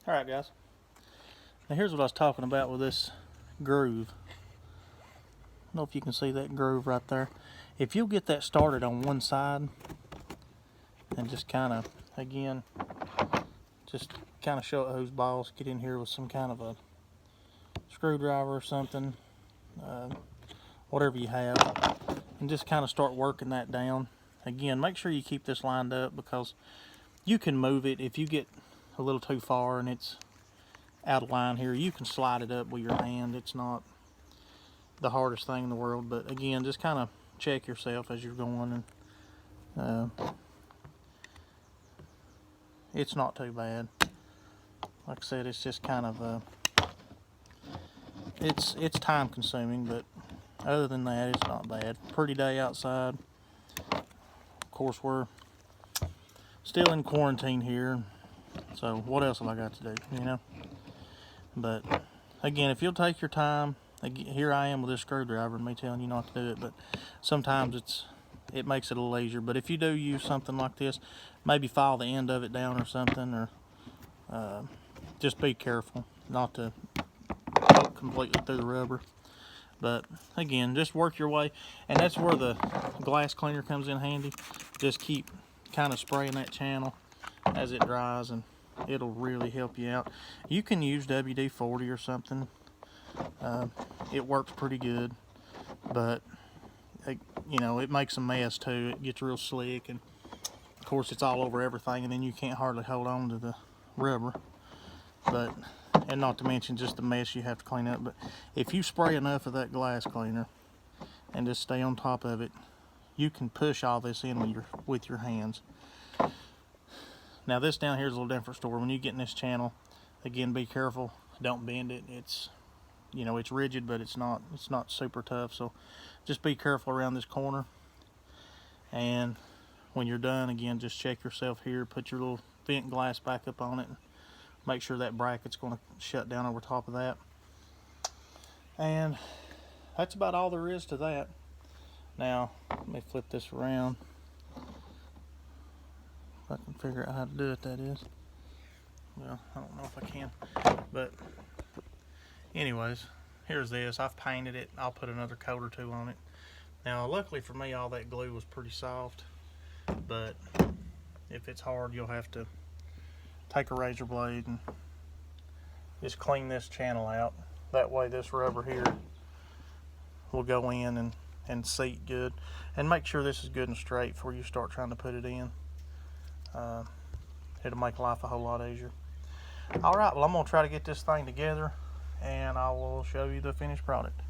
Alright guys, now here's what I was talking about with this groove. I don't know if you can see that groove right there. If you'll get that started on one side and just kind of, again, just kind of show it whose balls, get in here with some kind of a screwdriver or something, whatever you have, and just kind of start working that down. Again, make sure you keep this lined up because you can move it if you get a little too far and it's out of line here. You can slide it up with your hand. It's not the hardest thing in the world, but again, just kind of check yourself as you're going, and it's not too bad. Like I said, it's just kind of it's time consuming, but other than that, it's not bad. Pretty day outside. Of course, we're still in quarantine here, so what else have I got to do, you know? But again, if you'll take your time, here I am with this screwdriver and me telling you not to do it, but sometimes it makes it a little easier. But if you do use something like this, maybe file the end of it down or something, or just be careful not to poke completely through the rubber. But again, just work your way, and that's where the glass cleaner comes in handy. Just keep kind of spraying that channel as it dries, and it'll really help you out. You can use WD-40 or something. It works pretty good, but you know, it makes a mess too. It gets real slick, and of course it's all over everything, and then you can't hardly hold on to the rubber. But, and not to mention just the mess you have to clean up. But if you spray enough of that glass cleaner and just stay on top of it, you can push all this in with your hands. Now this down here is a little different story. When you get in this channel, again, be careful. Don't bend it. It's, you know, it's rigid, but it's not super tough. So just be careful around this corner. And when you're done, again, just check yourself here. Put your little vent glass back up on it. Make sure that bracket's going to shut down over top of that. And that's about all there is to that. Now, let me flip this around. If I can figure out how to do it, that is. Well, I don't know if I can. But anyways, here's this. I've painted it. I'll put another coat or two on it. Now, luckily for me, all that glue was pretty soft. But if it's hard, you'll have to take a razor blade and just clean this channel out. That way this rubber here will go in and seat good. And make sure this is good and straight before you start trying to put it in. It'll make life a whole lot easier. Alright, well, I'm going to try to get this thing together, and I will show you the finished product.